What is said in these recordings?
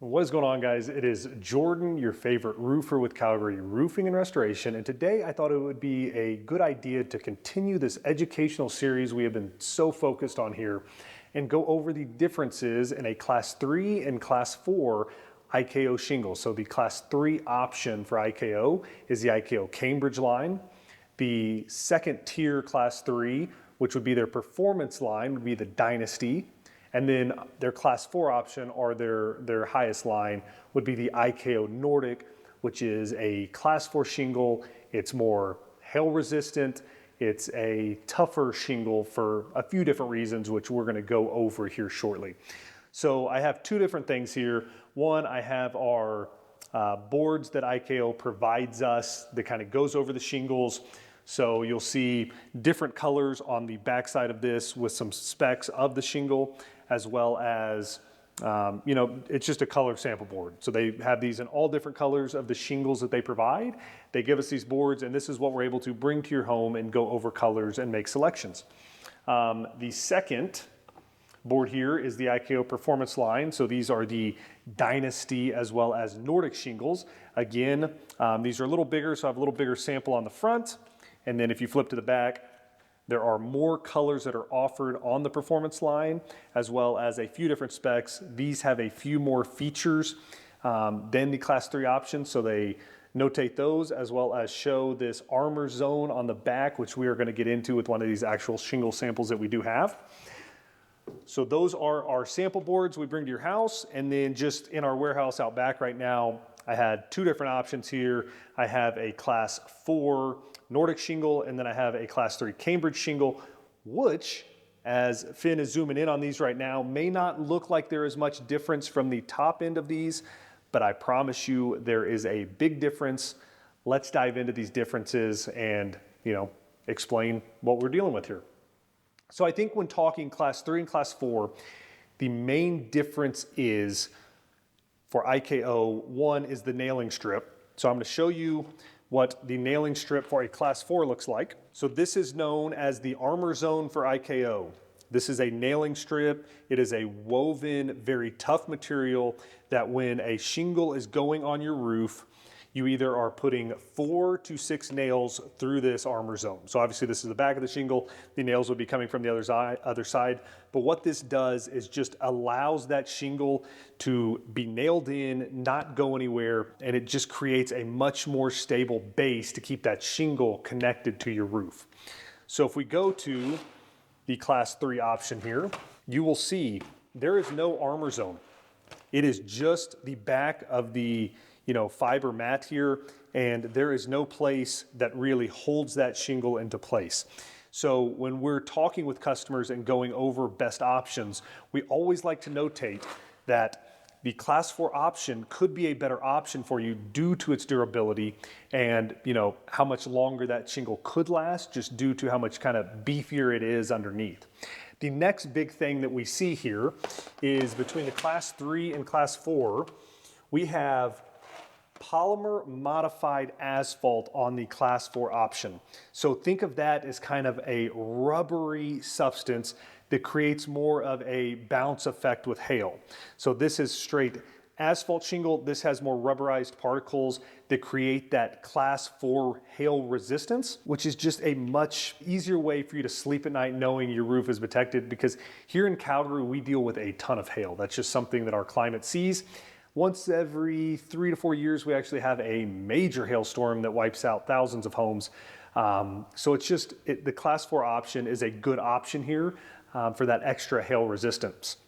What is going on, guys? It is Jordan, your favorite roofer with Calgary Roofing and Restoration, and today I thought it would be a good idea to continue this educational series we have been so focused on here and go over the differences in a Class 3 and Class 4 IKO shingles. So the Class 3 option for IKO is the IKO Cambridge line. The second tier Class 3, which would be their performance line, would be the Dynasty. And then their Class 4 option, or their highest line, would be the IKO Nordic, which is a Class 4 shingle. It's more hail resistant. It's a tougher shingle for a few different reasons, which we're gonna go over here shortly. So I have two different things here. One, I have our boards that IKO provides us that kind of goes over the shingles. So you'll see different colors on the backside of this with some specs of the shingle, as well as, it's just a color sample board. So they have these in all different colors of the shingles that they provide. They give us these boards, and this is what we're able to bring to your home and go over colors and make selections. The second board here is the IKO Performance line. So these are the Dynasty as well as Nordic shingles. Again, these are a little bigger, so I have a little bigger sample on the front. And then if you flip to the back, there are more colors that are offered on the performance line, as well as a few different specs. These have a few more features than the Class 3 options, so they notate those, as well as show this armor zone on the back, which we are going to get into with one of these actual shingle samples that we do have. So those are our sample boards we bring to your house, and then just in our warehouse out back right now, I had two different options here. I have a Class 4 Nordic shingle, and then I have a Class 3 Cambridge shingle, which, as Finn is zooming in on these right now, may not look like there is much difference from the top end of these, but I promise you there is a big difference. Let's dive into these differences and, explain what we're dealing with here. So I think when talking Class 3 and Class 4, the main difference is for IKO, one is the nailing strip. So I'm going to show you what the nailing strip for a Class 4 looks like. So this is known as the armor zone for IKO. This is a nailing strip. It is a woven, very tough material that when a shingle is going on your roof, you either are putting 4 to 6 nails through this armor zone. So obviously this is the back of the shingle. The nails would be coming from the other side. But what this does is just allows that shingle to be nailed in, not go anywhere, and it just creates a much more stable base to keep that shingle connected to your roof. So if we go to the Class 3 option here, you will see there is no armor zone. It is just the back of the fiber mat here, and there is no place that really holds that shingle into place. So when we're talking with customers and going over best options, we always like to notate that the Class 4 option could be a better option for you due to its durability and how much longer that shingle could last, just due to how much kind of beefier it is underneath. The next big thing that we see here is between the Class 3 and Class 4, we have polymer modified asphalt on the Class 4 option. So think of that as kind of a rubbery substance that creates more of a bounce effect with hail. So this is straight asphalt shingle. This has more rubberized particles that create that Class 4 hail resistance, which is just a much easier way for you to sleep at night knowing your roof is protected, because here in Calgary, we deal with a ton of hail. That's just something that our climate sees. Once every 3 to 4 years, we actually have a major hailstorm that wipes out thousands of homes. So it's just, the Class 4 option is a good option here for that extra hail resistance.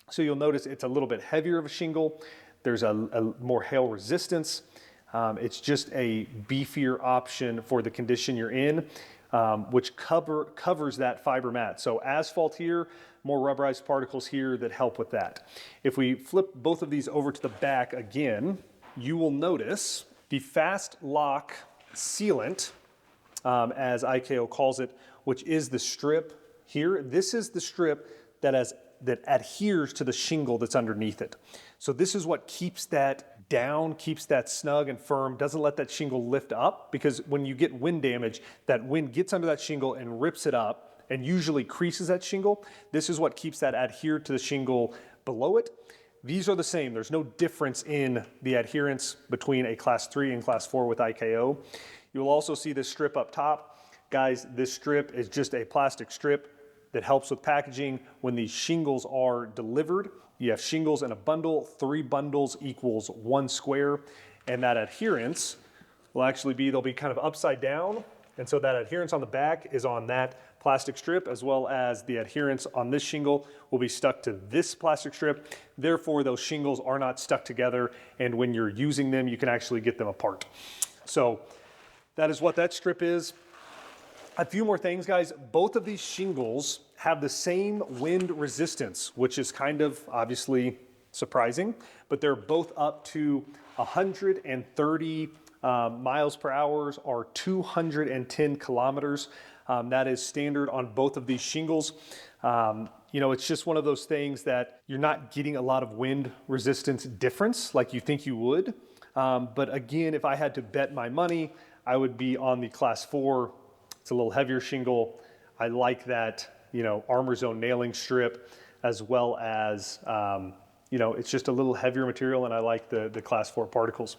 So you'll notice it's a little bit heavier of a shingle. There's a more hail resistance. It's just a beefier option for the condition you're in, which covers that fiber mat. So asphalt here, more rubberized particles here that help with that. If we flip both of these over to the back again, you will notice the fast lock sealant, as IKO calls it, which is the strip here. This is the strip that adheres to the shingle that's underneath it. So this is what keeps that down, keeps that snug and firm, doesn't let that shingle lift up, because when you get wind damage, that wind gets under that shingle and rips it up and usually creases that shingle. This is what keeps that adhered to the shingle below it. These are the same. There's no difference in the adherence between a class 3 and class 4 with IKO. You'll also see this strip up top. Guys, this strip is just a plastic strip that helps with packaging when these shingles are delivered. You have shingles in a bundle. 3 bundles equals 1 square. And that adherence will actually be, they'll be kind of upside down. And so that adherence on the back is on that plastic strip, as well as the adherence on this shingle will be stuck to this plastic strip. Therefore, those shingles are not stuck together. And when you're using them, you can actually get them apart. So that is what that strip is. A few more things, guys. Both of these shingles have the same wind resistance, which is kind of obviously surprising, but they're both up to 130 miles per hour or 210 kilometers. That is standard on both of these shingles. You know, it's just one of those things that you're not getting a lot of wind resistance difference like you think you would. But again, if I had to bet my money, I would be on the class 4. It's a little heavier shingle. I like that, you know, Armor Zone nailing strip, as well as, you know, it's just a little heavier material, and I like the class 4 particles.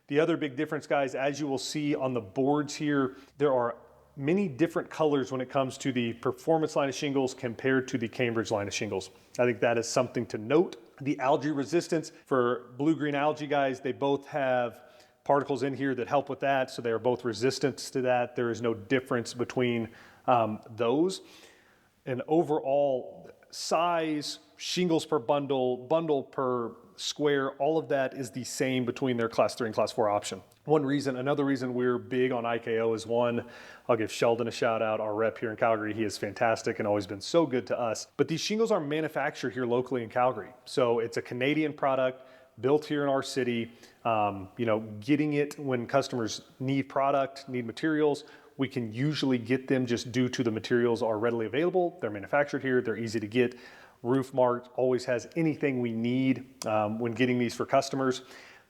The other big difference, guys, as you will see on the boards here, there are many different colors when it comes to the performance line of shingles compared to the Cambridge line of shingles. I think that is something to note. The algae resistance for blue-green algae, guys, they both have particles in here that help with that, so they are both resistant to that. There is no difference between those. And overall size, shingles per bundle, bundle per square, all of that is the same between their class 3 and class 4 option. Another reason we're big on IKO is, one, I'll give Sheldon a shout out, our rep here in Calgary. He is fantastic and always been so good to us. But these shingles are manufactured here locally in Calgary. So it's a Canadian product built here in our city. You know, getting it when customers need product, need materials, we can usually get them just due to the materials are readily available. They're manufactured here, they're easy to get. Roofmark always has anything we need when getting these for customers.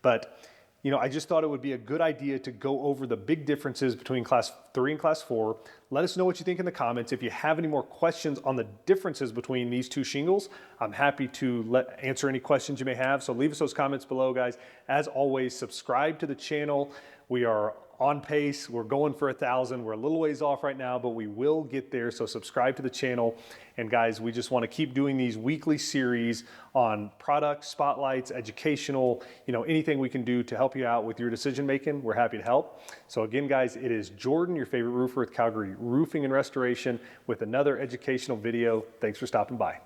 But, you know, I just thought it would be a good idea to go over the big differences between class 3 and class 4. Let us know what you think in the comments. If you have any more questions on the differences between these two shingles, I'm happy to answer any questions you may have. So leave us those comments below, guys. As always, subscribe to the channel. We are on pace. We're going for 1,000. We're a little ways off right now, but we will get there. So subscribe to the channel. And guys, we just want to keep doing these weekly series on product spotlights, educational, you know, anything we can do to help you out with your decision making. We're happy to help. So again, guys, it is Jordan, your favorite roofer with Calgary Roofing and Restoration, with another educational video. Thanks for stopping by.